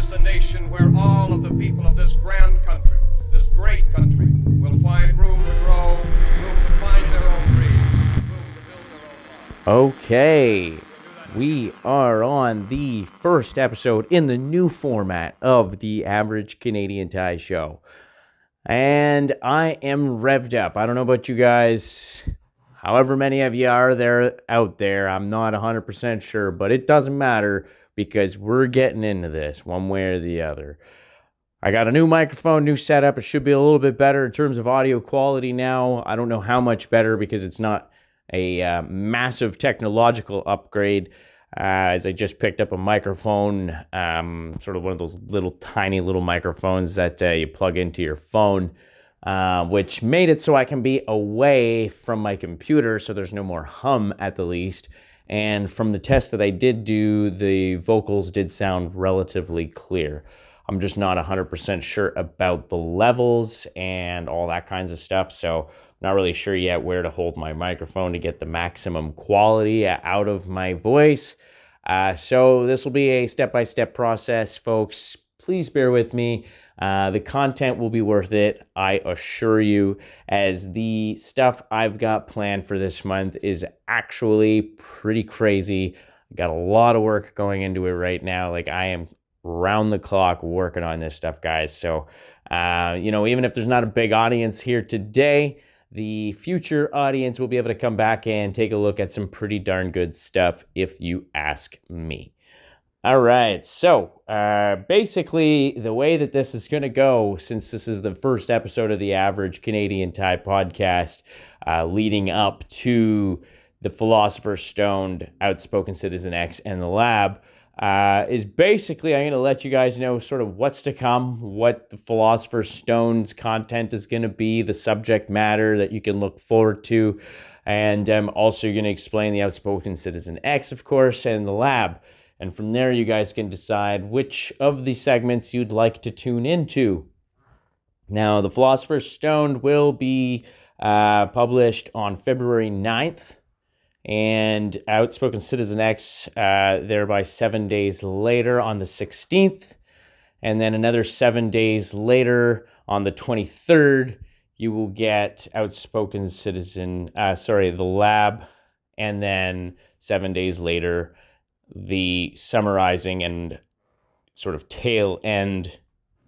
us a nation where all of the people of this grand country, this great country, will find room to grow, room to find their own dreams, room to build their own lives. Okay, we are on the first episode in the new format of the Average Canadian Tie Show. And I am revved up. I don't know about you guys. However many of you are there out there, I'm not 100% sure, but it doesn't matter because we're getting into this one way or the other. I got a new microphone, new setup. It should be a little bit better in terms of audio quality now. I don't know how much better because it's not a massive technological upgrade, as I just picked up a microphone, sort of one of those little tiny little microphones that you plug into your phone, which made it so I can be away from my computer so there's no more hum at the least. And from the test that I did do, the vocals did sound relatively clear. I'm just not 100% sure about the levels and all that kinds of stuff, so not really sure yet where to hold my microphone to get the maximum quality out of my voice. So this will be a step-by-step process, folks. Please bear with me. The content will be worth it, I assure you, as the stuff I've got planned for this month is actually pretty crazy. Got a lot of work going into it right now. Like, I am round the clock working on this stuff, guys. So, even if there's not a big audience here today, the future audience will be able to come back and take a look at some pretty darn good stuff if you ask me. All right, so basically the way that this is going to go, since this is the first episode of the Average Canadian Tie podcast, leading up to the Philosopher, Stoned, Outspoken Citizen X, and the Lab, is basically I'm going to let you guys know sort of what's to come, what the Philosopher Stone's content is going to be, the subject matter that you can look forward to, and I'm also going to explain the Outspoken Citizen X, of course, and the Lab. And from there, you guys can decide which of the segments you'd like to tune into. Now, the Philosopher's Stoned will be published on February 9th, and Outspoken Citizen X thereby 7 days later on the 16th, and then another 7 days later on the 23rd, you will get Outspoken Citizen, the Lab, and then 7 days later, the summarizing and sort of tail end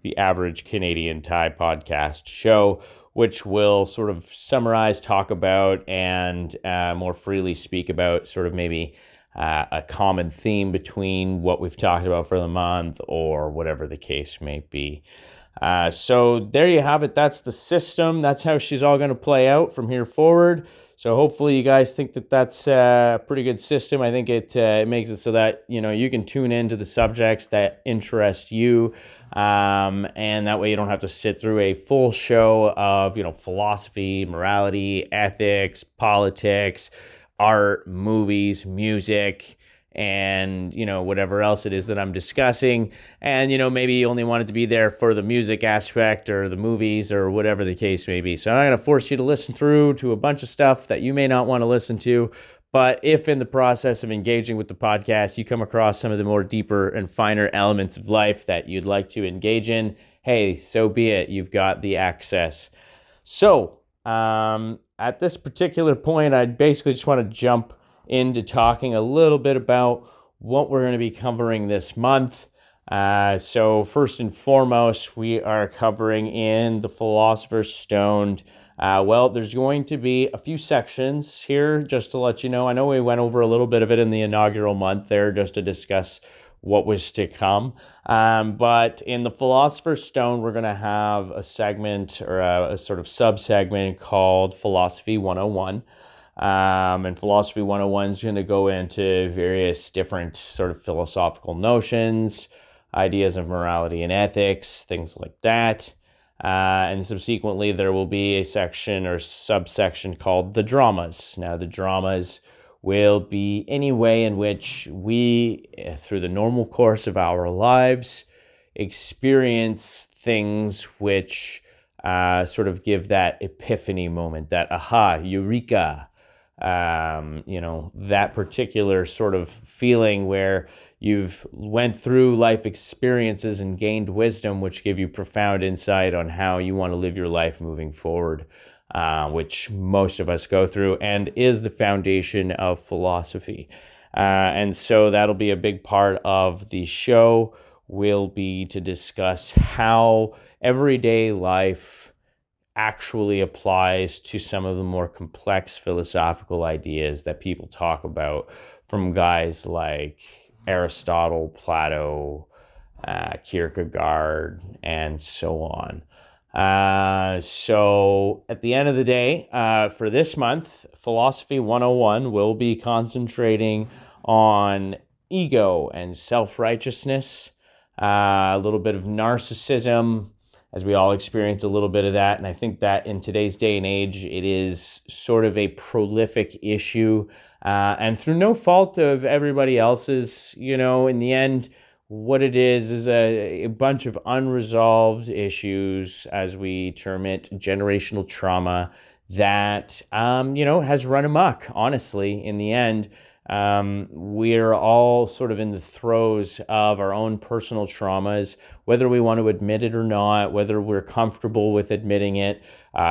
the Average Canadian Tie podcast show, which will sort of summarize, talk about, and more freely speak about sort of maybe a common theme between what we've talked about for the month or whatever the case may be. So there you have it. That's the system. That's how she's all going to play out from here forward. So hopefully you guys think that that's a pretty good system. I think it makes it so that, you can tune into the subjects that interest you. And that way you don't have to sit through a full show of, philosophy, morality, ethics, politics, art, movies, music, and, whatever else it is that I'm discussing. And, maybe you only wanted to be there for the music aspect or the movies or whatever the case may be. So I'm going to force you to listen through to a bunch of stuff that you may not want to listen to. But if in the process of engaging with the podcast, you come across some of the more deeper and finer elements of life that you'd like to engage in, hey, so be it. You've got the access. So at this particular point, I basically just want to jump into talking a little bit about what we're going to be covering this month. So first and foremost, we are covering in the Philosopher's Stoned. There's going to be a few sections here, just to let you know. I know we went over a little bit of it in the inaugural month there, just to discuss what was to come. But in the Philosopher's Stone, we're going to have a segment or a sort of sub-segment called Philosophy 101. And Philosophy 101 is going to go into various different sort of philosophical notions, ideas of morality and ethics, things like that. And subsequently, there will be a section or subsection called the dramas. Now, the dramas will be any way in which we, through the normal course of our lives, experience things which sort of give that epiphany moment, that aha, eureka, that particular sort of feeling where you've went through life experiences and gained wisdom, which give you profound insight on how you want to live your life moving forward, which most of us go through and is the foundation of philosophy. And so that'll be a big part of the show, will be to discuss how everyday life actually applies to some of the more complex philosophical ideas that people talk about, from guys like Aristotle, Plato, Kierkegaard, and so on. So at the end of the day, for this month, Philosophy 101 will be concentrating on ego and self-righteousness, a little bit of narcissism, as we all experience a little bit of that. And I think that in today's day and age, it is sort of a prolific issue, and through no fault of everybody else's. In the end, what it is a bunch of unresolved issues, as we term it, generational trauma that, has run amok, honestly. In the end, we're all sort of in the throes of our own personal traumas, whether we want to admit it or not, whether we're comfortable with admitting it.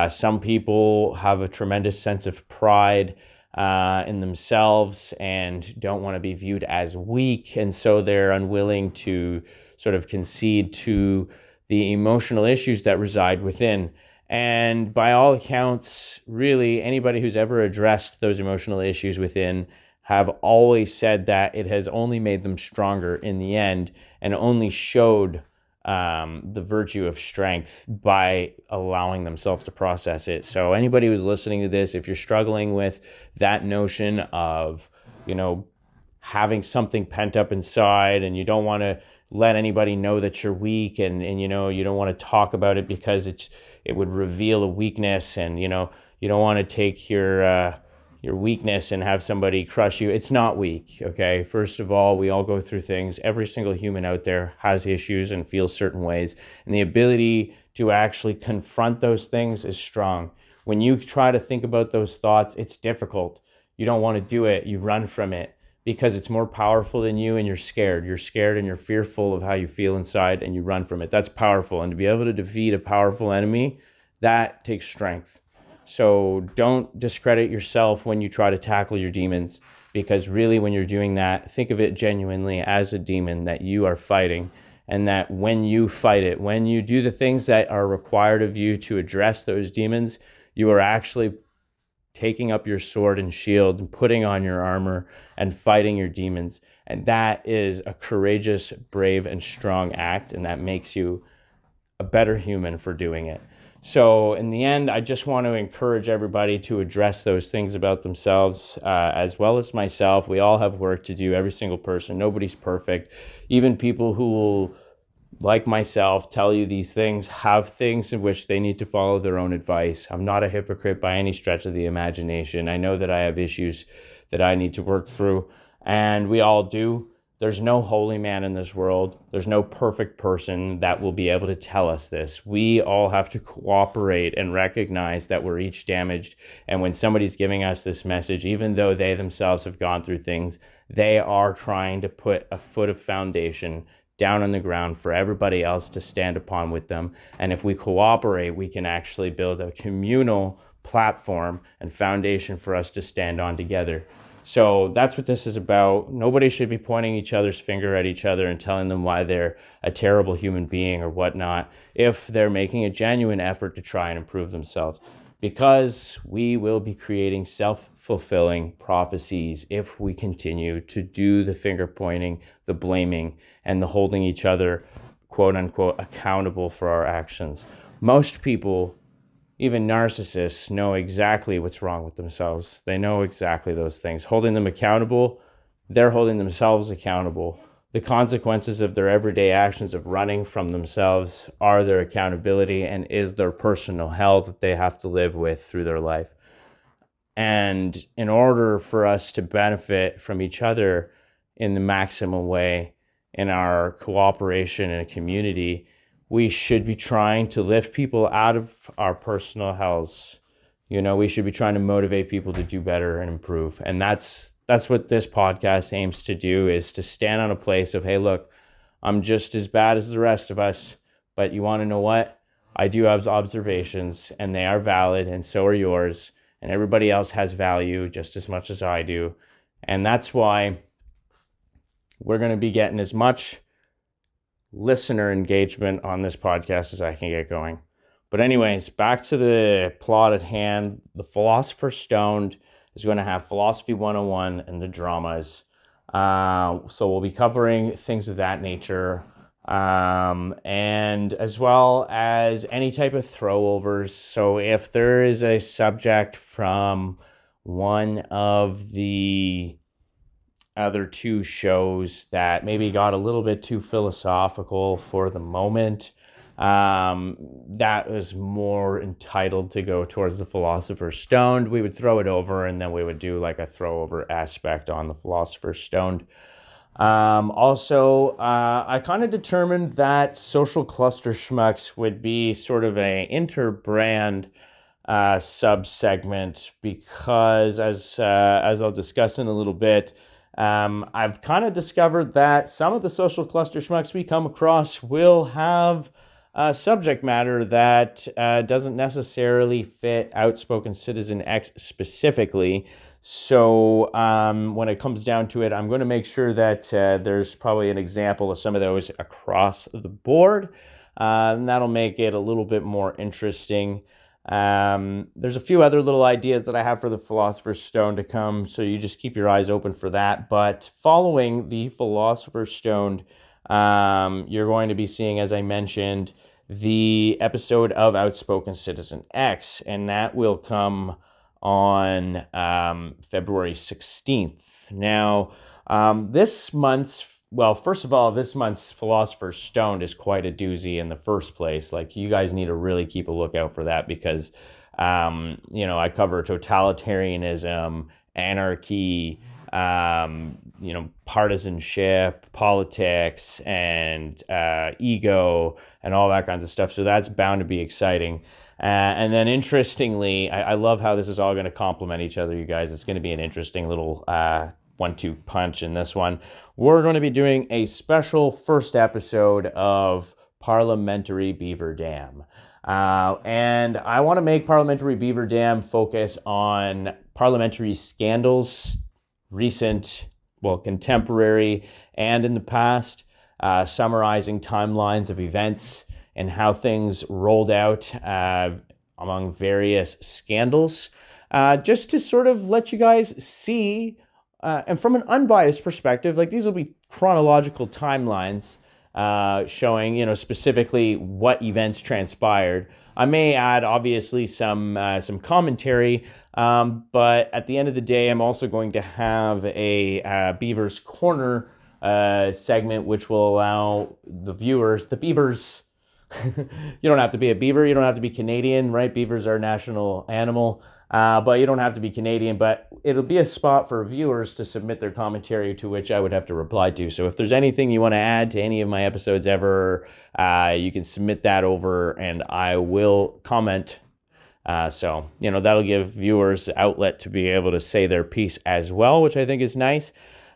Some people have a tremendous sense of pride in themselves and don't want to be viewed as weak, and so they're unwilling to sort of concede to the emotional issues that reside within. And by all accounts, really, anybody who's ever addressed those emotional issues within have always said that it has only made them stronger in the end, and only showed the virtue of strength by allowing themselves to process it. So anybody who's listening to this, if you're struggling with that notion of, having something pent up inside, and you don't want to let anybody know that you're weak, and you don't want to talk about it because it would reveal a weakness, and you don't want to take your weakness and have somebody crush you. It's not weak, okay? First of all, we all go through things. Every single human out there has issues and feels certain ways. And the ability to actually confront those things is strong. When you try to think about those thoughts, it's difficult. You don't want to do it. You run from it because it's more powerful than you, and you're scared. You're scared and you're fearful of how you feel inside, and you run from it. That's powerful. And to be able to defeat a powerful enemy, that takes strength. So don't discredit yourself when you try to tackle your demons, because really when you're doing that, think of it genuinely as a demon that you are fighting, and that when you fight it, when you do the things that are required of you to address those demons, you are actually taking up your sword and shield and putting on your armor and fighting your demons. And that is a courageous, brave, and strong act, and that makes you a better human for doing it. So in the end, I just want to encourage everybody to address those things about themselves, as well as myself. We all have work to do, every single person. Nobody's perfect. Even people who will, like myself, tell you these things have things in which they need to follow their own advice. I'm not a hypocrite by any stretch of the imagination. I know that I have issues that I need to work through, and we all do. There's no holy man in this world. There's no perfect person that will be able to tell us this. We all have to cooperate and recognize that we're each damaged. And when somebody's giving us this message, even though they themselves have gone through things, they are trying to put a foot of foundation down on the ground for everybody else to stand upon with them. And if we cooperate, we can actually build a communal platform and foundation for us to stand on together. So that's what this is about. Nobody should be pointing each other's finger at each other and telling them why they're a terrible human being or whatnot, if they're making a genuine effort to try and improve themselves. Because we will be creating self-fulfilling prophecies if we continue to do the finger pointing, the blaming, and the holding each other, quote unquote, accountable for our actions. Most people, even narcissists, know exactly what's wrong with themselves. They know exactly those things. Holding them accountable, they're holding themselves accountable. The consequences of their everyday actions of running from themselves are their accountability and is their personal hell that they have to live with through their life. And in order for us to benefit from each other in the maximum way in our cooperation in a community, we should be trying to lift people out of our personal hells. We should be trying to motivate people to do better and improve. And that's that's what this podcast aims to do, is to stand on a place of, hey, look, I'm just as bad as the rest of us, but you want to know what? I do have observations, and they are valid, and so are yours, and everybody else has value just as much as I do. And that's why we're going to be getting as much listener engagement on this podcast as I can get going. But anyways, back to the plot at hand. The Philosopher's Stone is going to have Philosophy 101 and the dramas. So we'll be covering things of that nature, and as well as any type of throwovers. So if there is a subject from one of the other two shows that maybe got a little bit too philosophical for the moment, that was more entitled to go towards the Philosopher's Stone, we would throw it over, and then we would do like a throwover aspect on the Philosopher's Stone. Also, I kind of determined that Social Clusterschmucks would be sort of a interbrand sub-segment, because as I'll discuss in a little bit, I've kind of discovered that some of the social cluster schmucks we come across will have subject matter that doesn't necessarily fit Outspoken Citizen X specifically. So when it comes down to it, I'm going to make sure that there's probably an example of some of those across the board, and that'll make it a little bit more interesting. There's a few other little ideas that I have for the Philosopher's Stone to come, so you just keep your eyes open for that. But following the Philosopher's Stone, you're going to be seeing, as I mentioned, the episode of Outspoken Citizen X, and that will come on February 16th. Now, this month's Philosopher's Stone is quite a doozy in the first place. Like, you guys need to really keep a lookout for that, because, I cover totalitarianism, anarchy, partisanship, politics, and ego, and all that kinds of stuff. So that's bound to be exciting. And then interestingly, I love how this is all going to complement each other, you guys. It's going to be an interesting little 1-2 punch in this one. We're going to be doing a special first episode of Parliamentary Beaver Dam. And I want to make Parliamentary Beaver Dam focus on parliamentary scandals, recent, contemporary, and in the past, summarizing timelines of events and how things rolled out among various scandals, just to sort of let you guys see, and from an unbiased perspective, like, these will be chronological timelines showing, specifically what events transpired. I may add, obviously, some commentary, but at the end of the day, I'm also going to have a Beaver's Corner segment, which will allow the beavers, you don't have to be a beaver, you don't have to be Canadian, right? Beavers are a national animal, but you don't have to be Canadian, but it'll be a spot for viewers to submit their commentary, to which I would have to reply to. So if there's anything you want to add to any of my episodes ever, you can submit that over and I will comment. So that'll give viewers the outlet to be able to say their piece as well, which I think is nice.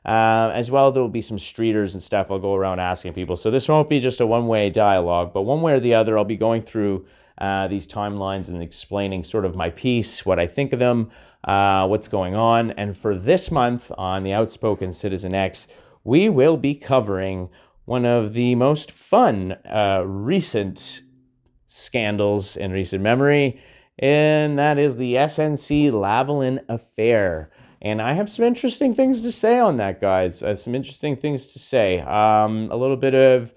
As well, there will be some streeters and stuff. I'll go around asking people. So this won't be just a one-way dialogue, but one way or the other, I'll be going through these timelines and explaining sort of my piece, what I think of them, what's going on. And for this month on the Outspoken Citizen X, we will be covering one of the most fun recent scandals in recent memory, and that is the SNC-Lavalin affair. And I have some interesting things to say on that, guys. A little bit of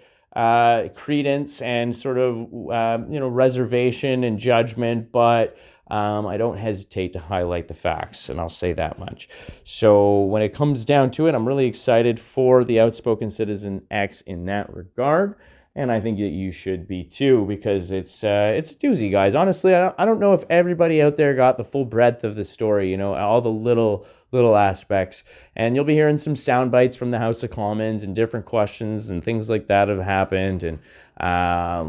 credence and sort of, reservation and judgment, but I don't hesitate to highlight the facts, and I'll say that much. So when it comes down to it, I'm really excited for the Outspoken Citizen X in that regard. And I think that you should be too, because it's a doozy, guys. Honestly, I don't know if everybody out there got the full breadth of the story, all the little aspects. And you'll be hearing some sound bites from the House of Commons and different questions and things like that have happened, and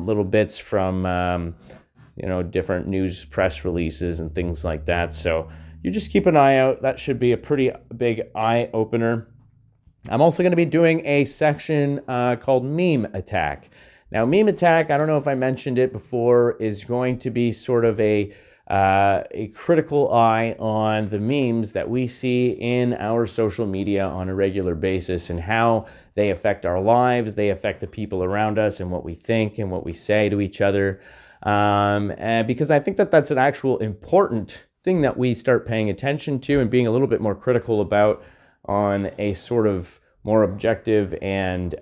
little bits from different news press releases and things like that. So you just keep an eye out. That should be a pretty big eye opener. I'm also going to be doing a section called Meme Attack. Now, Meme Attack, I don't know if I mentioned it before, is going to be sort of a critical eye on the memes that we see in our social media on a regular basis and how they affect our lives, they affect the people around us and what we think and what we say to each other. And because I think that that's an actual important thing that we start paying attention to and being a little bit more critical about on a sort of more objective and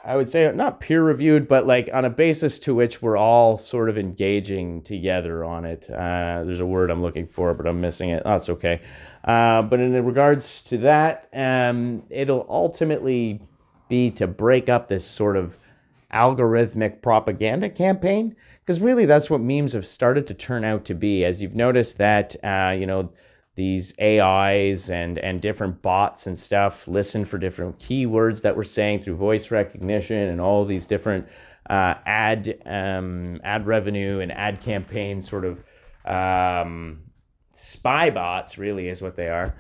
I would say not peer-reviewed, but like on a basis to which we're all sort of engaging together on it. There's a word I'm looking for, but I'm missing it. That's okay. But in regards to that, it'll ultimately be to break up this sort of algorithmic propaganda campaign, because really that's what memes have started to turn out to be. As you've noticed that, these AIs and different bots and stuff listen for different keywords that we're saying through voice recognition, and all these different ad revenue and ad campaign sort of spy bots really is what they are.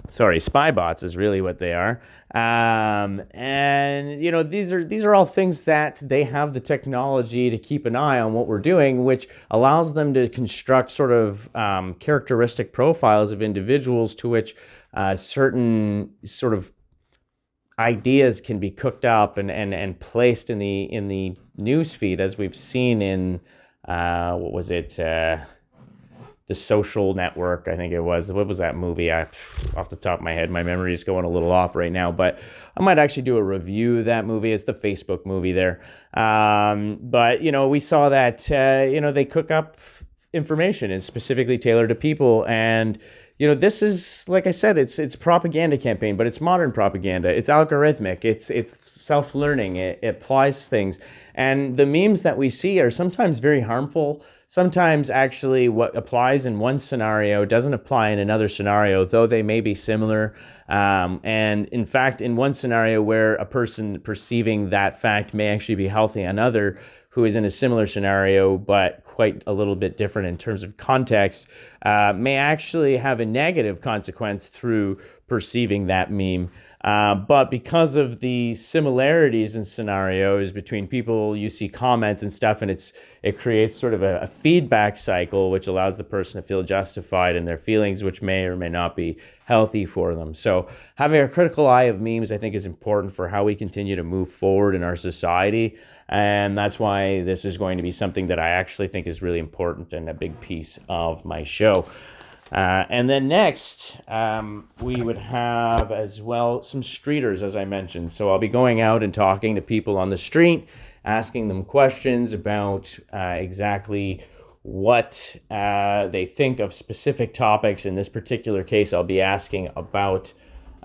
Sorry, spy bots is really what they are. And these are all things that they have the technology to keep an eye on what we're doing, which allows them to construct sort of characteristic profiles of individuals to which certain sort of ideas can be cooked up and placed in the news feed, as we've seen in what was it? The Social Network, I think it was. What was that movie? Off the top of my head, my memory is going a little off right now, but I might actually do a review of that movie. It's the Facebook movie there. But, we saw that, they cook up information and specifically tailored to people. And, this is, like I said, it's propaganda campaign, but it's modern propaganda. It's algorithmic. It's self-learning. It applies things. And the memes that we see are sometimes very harmful. Sometimes actually what applies in one scenario doesn't apply in another scenario, though they may be similar. And in fact, in one scenario where a person perceiving that fact may actually be healthy, another who is in a similar scenario but quite a little bit different in terms of context may actually have a negative consequence through perceiving that meme. But because of the similarities in scenarios between people, you see comments and stuff, and it creates sort of a feedback cycle, which allows the person to feel justified in their feelings, which may or may not be healthy for them. So having a critical eye of memes, I think, is important for how we continue to move forward in our society. And that's why this is going to be something that I actually think is really important and a big piece of my show. And then next, we would have as well some streeters, as I mentioned. So I'll be going out and talking to people on the street, asking them questions about exactly what they think of specific topics. In this particular case, I'll be asking about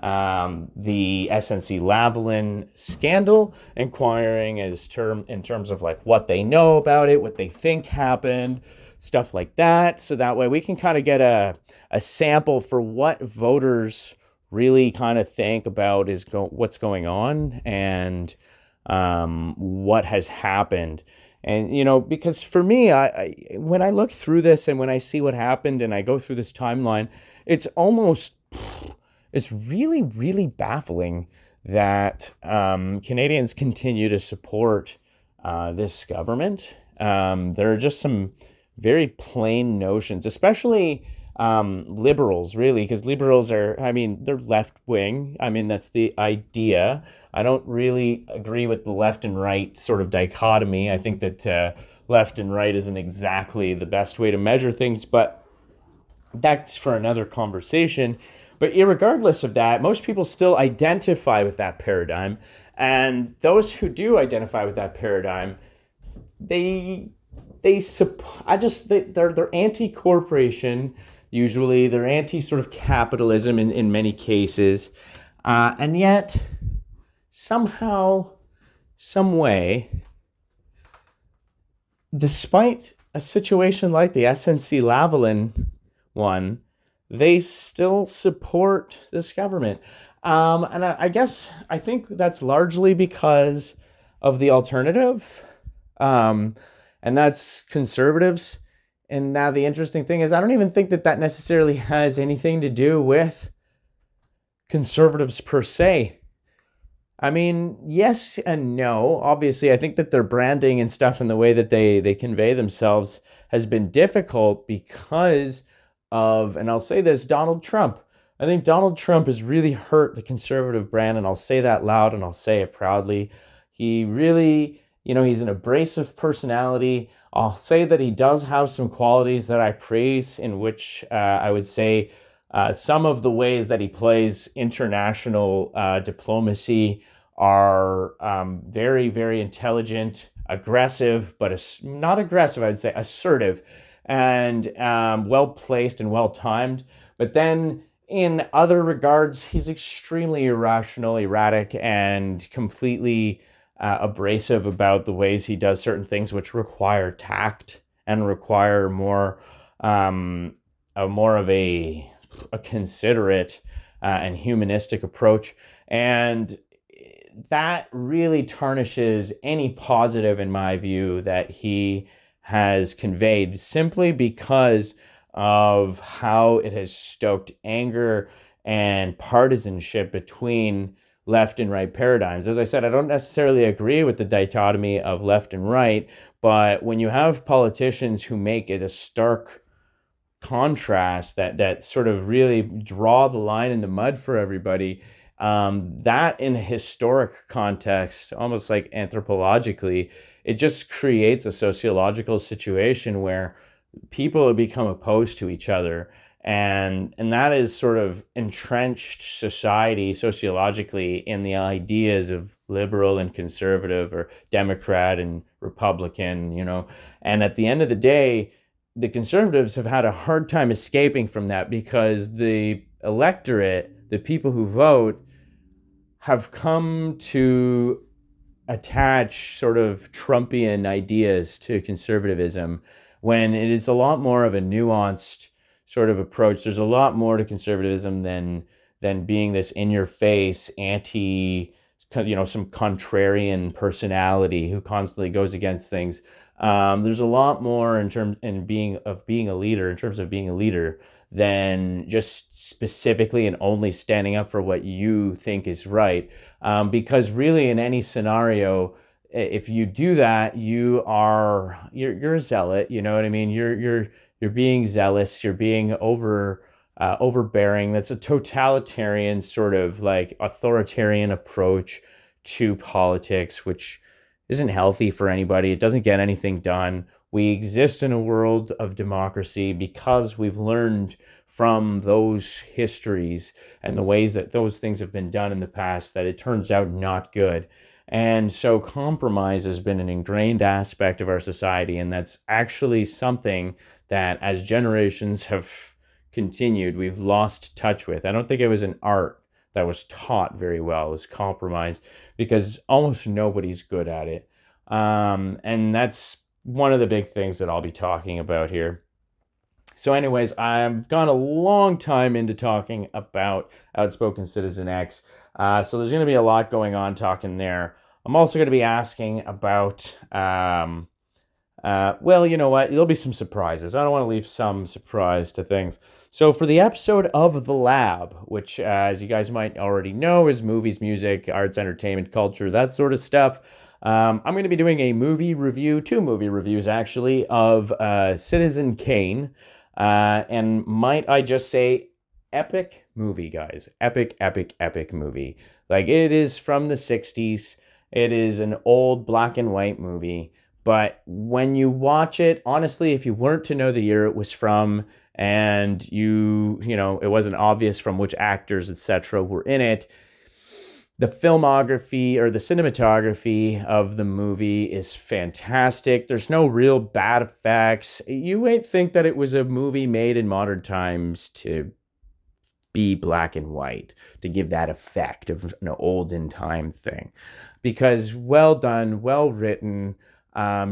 the SNC-Lavalin scandal, inquiring in terms of like what they know about it, what they think happened, stuff like that. So that way we can kind of get a sample for what voters really kind of think about what's going on and what has happened. And, because for me, I when I look through this and when I see what happened and I go through this timeline, it's really, really baffling that Canadians continue to support this government. There are just some very plain notions, especially liberals, really, because liberals they're left-wing. That's the idea. I don't really agree with the left and right sort of dichotomy. I think that left and right isn't exactly the best way to measure things, but that's for another conversation. But irregardless of that, most people still identify with that paradigm. And those who do identify with that paradigm, they're anti-corporation. Usually they're anti sort of capitalism in many cases. And yet somehow, some way, despite a situation like the SNC-Lavalin one, they still support this government. And I think that's largely because of the alternative. and that's conservatives. And now the interesting thing is, I don't even think that necessarily has anything to do with conservatives per se. I mean, yes and no. Obviously, I think that their branding and stuff and the way that they convey themselves has been difficult because of, and I'll say this, Donald Trump. I think Donald Trump has really hurt the conservative brand, and I'll say that loud and I'll say it proudly. He really, he's an abrasive personality. I'll say that he does have some qualities that I praise, in which I would say some of the ways that he plays international diplomacy are very, very intelligent, aggressive, but not aggressive, I would say assertive, and well placed and well timed. But then in other regards, he's extremely irrational, erratic, and completely abrasive about the ways he does certain things, which require tact and require more of a considerate and humanistic approach. And that really tarnishes any positive, in my view, that he has conveyed, simply because of how it has stoked anger and partisanship between left and right paradigms. As I said, I don't necessarily agree with the dichotomy of left and right, but when you have politicians who make it a stark contrast that sort of really draw the line in the mud for everybody, that in a historic context, almost like anthropologically, it just creates a sociological situation where people have become opposed to each other. And that is sort of entrenched society sociologically in the ideas of liberal and conservative, or Democrat and Republican, And at the end of the day, the conservatives have had a hard time escaping from that, because the electorate, the people who vote, have come to attach sort of Trumpian ideas to conservatism, when it is a lot more of a nuanced sort of approach. There's a lot more to conservatism than being this in-your-face, anti, some contrarian personality who constantly goes against things. There's a lot more in terms of being a leader, than just specifically and only standing up for what you think is right. Because really, in any scenario, if you do that, you're a zealot. You know what I mean? You're being zealous. You're being overbearing. That's a totalitarian sort of like authoritarian approach to politics, which isn't healthy for anybody. It doesn't get anything done. We exist in a world of democracy because we've learned from those histories and the ways that those things have been done in the past, that it turns out not good. And so compromise has been an ingrained aspect of our society, and that's actually something that, as generations have continued, we've lost touch with. I don't think it was an art that was taught very well, is compromise, because almost nobody's good at it. And that's one of the big things that I'll be talking about here. So anyways, I've gone a long time into talking about Outspoken Citizen X. So there's going to be a lot going on talking there. I'm also going to be asking about, well, you know what? There'll be some surprises. I don't want to leave some surprise to things. So for the episode of The Lab, which, as you guys might already know, is movies, music, arts, entertainment, culture, that sort of stuff, I'm going to be doing a movie review, 2 movie reviews actually, of Citizen Kane. And might I just say, epic movie, guys. Epic, epic, epic movie. Like, it is from the 60s. It is an old black and white movie. But when you watch it, honestly, if you weren't to know the year it was from, and it wasn't obvious from which actors, etc., were in it, the filmography or the cinematography of the movie is fantastic. There's no real bad effects. You might think that it was a movie made in modern times to be black and white, to give that effect of an olden time thing. Because well done, well written,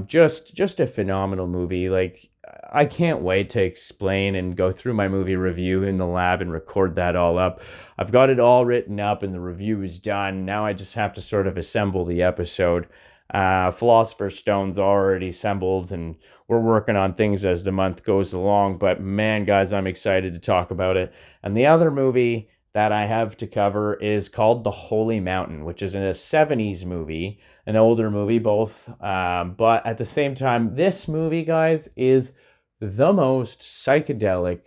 just a phenomenal movie. Like, I can't wait to explain and go through my movie review in the lab and record that all up. I've got it all written up and the review is done. Now I just have to sort of assemble the episode. Philosopher Stone's already assembled, and we're working on things as the month goes along. But man, guys, I'm excited to talk about it. And the other movie that I have to cover is called The Holy Mountain, which is a 70s movie, an older movie, both. But at the same time, this movie, guys, is the most psychedelic,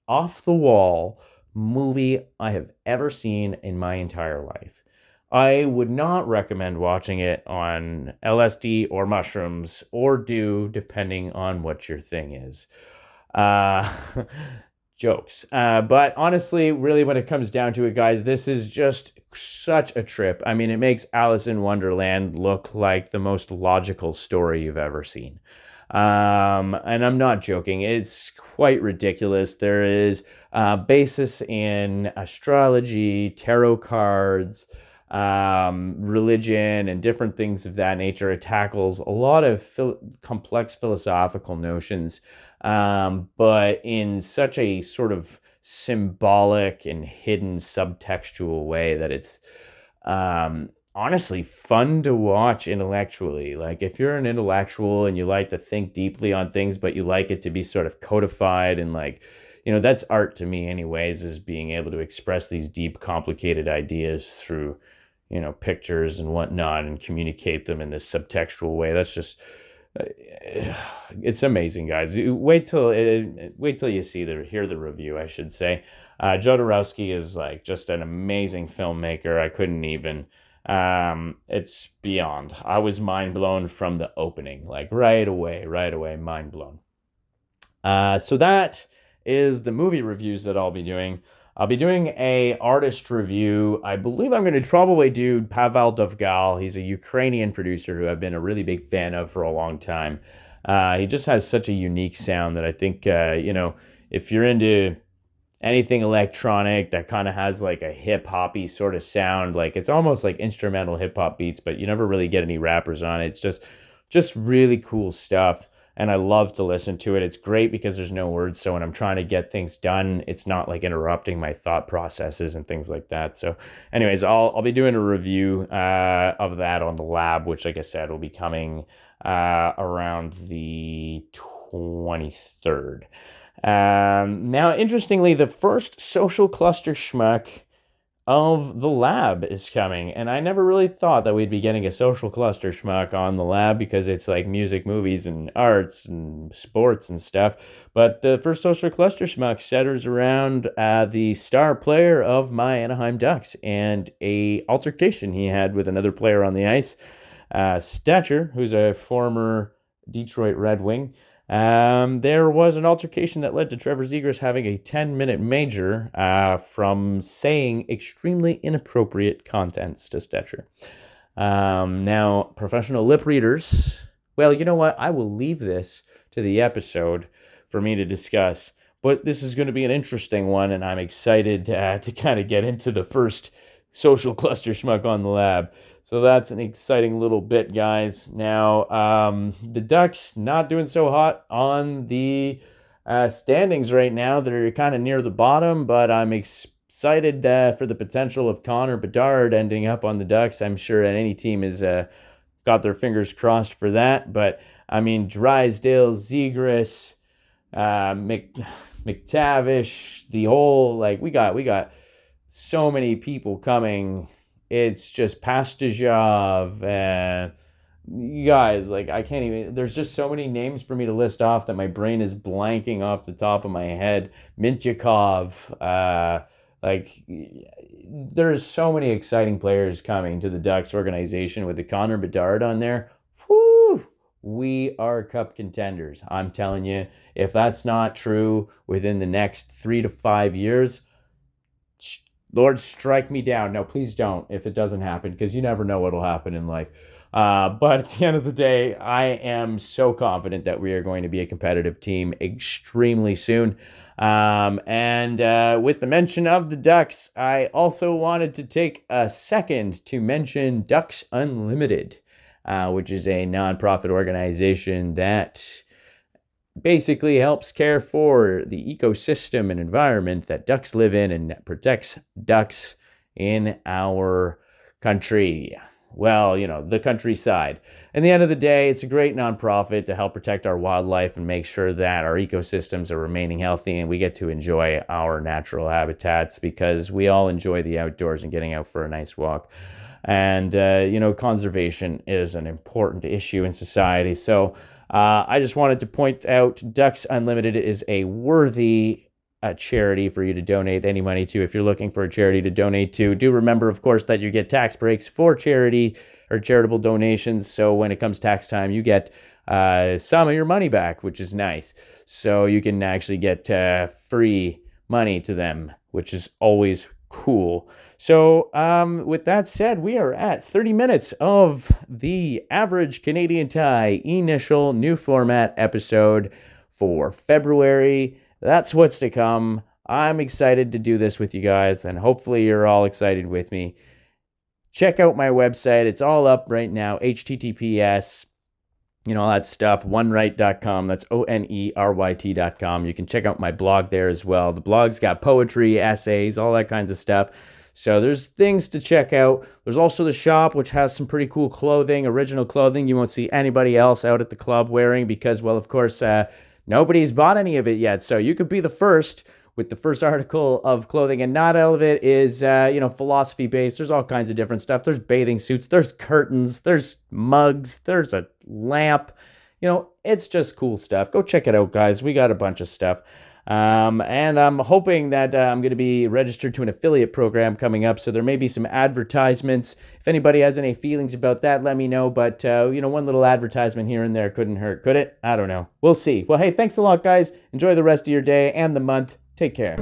off the wall movie I have ever seen in my entire life. I would not recommend watching it on LSD or mushrooms or depending on what your thing is. Uh, Jokes. But honestly, really, when it comes down to it, guys, this is just such a trip. I mean, it makes Alice in Wonderland look like the most logical story you've ever seen. And I'm not joking. It's quite ridiculous. There is basis in astrology, tarot cards, religion, and different things of that nature. It tackles a lot of complex philosophical notions, but in such a sort of symbolic and hidden subtextual way that it's honestly fun to watch intellectually. Like, if you're an intellectual and you like to think deeply on things, but you like it to be sort of codified and like, that's art to me anyways, is being able to express these deep, complicated ideas through, pictures and whatnot, and communicate them in this subtextual way. That's just, it's amazing, guys. Wait till you hear the review, I should say. Jodorowsky is like just an amazing filmmaker. I couldn't even, it's beyond. I was mind blown from the opening, like right away, mind blown. So that is the movie reviews that I'll be doing. I'll be doing a artist review. I believe I'm going to probably do Pavel Dovgal. He's a Ukrainian producer who I've been a really big fan of for a long time. He just has such a unique sound that I think, if you're into anything electronic that kind of has like a hip-hoppy sort of sound, like it's almost like instrumental hip-hop beats, but you never really get any rappers on it. It's just really cool stuff. And I love to listen to it. It's great because there's no words. So when I'm trying to get things done, it's not like interrupting my thought processes and things like that. So anyways, I'll be doing a review of that on the lab, which, like I said, will be coming around the 23rd. Now, interestingly, the first social cluster schmuck of the lab is coming, and I never really thought that we'd be getting a social cluster schmuck on the lab because it's like music, movies, and arts and sports and stuff. But the first social cluster schmuck centers around the star player of my Anaheim Ducks and a altercation he had with another player on the ice, Stecher, who's a former Detroit Red Wing. There was an altercation that led to Trevor Zegras having a 10-minute major from saying extremely inappropriate contents to Stecher. Now, professional lip readers, well, you know what? I will leave this to the episode for me to discuss, but this is going to be an interesting one, and I'm excited to kind of get into the first social cluster schmuck on the lab. So that's an exciting little bit, guys. Now, the Ducks not doing so hot on the standings right now. They're kind of near the bottom, but I'm excited for the potential of Connor Bedard ending up on the Ducks. I'm sure any team has got their fingers crossed for that. But, I mean, Drysdale, Zegras, McTavish, the whole, like, we got so many people coming. It's just Pastujov, and you guys, like, I can't even, there's just so many names for me to list off that my brain is blanking off the top of my head. Mintyukov, there's so many exciting players coming to the Ducks organization with the Connor Bedard on there. Whew, we are cup contenders. I'm telling you, if that's not true within the next 3 to 5 years, Lord, strike me down. No, please don't if it doesn't happen, because you never know what will happen in life. But at the end of the day, I am so confident that we are going to be a competitive team extremely soon. And with the mention of the Ducks, I also wanted to take a second to mention Ducks Unlimited, which is a nonprofit organization that basically helps care for the ecosystem and environment that ducks live in and protects ducks in our country. well, the countryside. In the end of the day, it's a great nonprofit to help protect our wildlife and make sure that our ecosystems are remaining healthy and we get to enjoy our natural habitats, because we all enjoy the outdoors and getting out for a nice walk. And, conservation is an important issue in society. So I just wanted to point out Ducks Unlimited is a worthy charity for you to donate any money to. If you're looking for a charity to donate to, do remember, of course, that you get tax breaks for charity or charitable donations. So when it comes tax time, you get some of your money back, which is nice. So you can actually get free money to them, which is always cool. So with that said, we are at 30 minutes of the Average Canadian Tie initial new format episode for February. That's what's to come. I'm excited to do this with you guys, and hopefully you're all excited with me. Check out my website. It's all up right now. HTTPS, all that stuff, oneryt.com. That's ONERYT.com. You can check out my blog there as well. The blog's got poetry, essays, all that kinds of stuff. So there's things to check out. There's also the shop, which has some pretty cool clothing, original clothing you won't see anybody else out at the club wearing because, well, of course, nobody's bought any of it yet. So you could be the first with the first article of clothing, and not all of it is, philosophy based. There's all kinds of different stuff. There's bathing suits, there's curtains, there's mugs, there's a lamp. It's just cool stuff. Go check it out, guys. We got a bunch of stuff. And I'm hoping that I'm going to be registered to an affiliate program coming up, so there may be some advertisements. If anybody has any feelings about that, let me know. But, one little advertisement here and there couldn't hurt, could it? I don't know. We'll see. Well, hey, thanks a lot, guys. Enjoy the rest of your day and the month. Take care.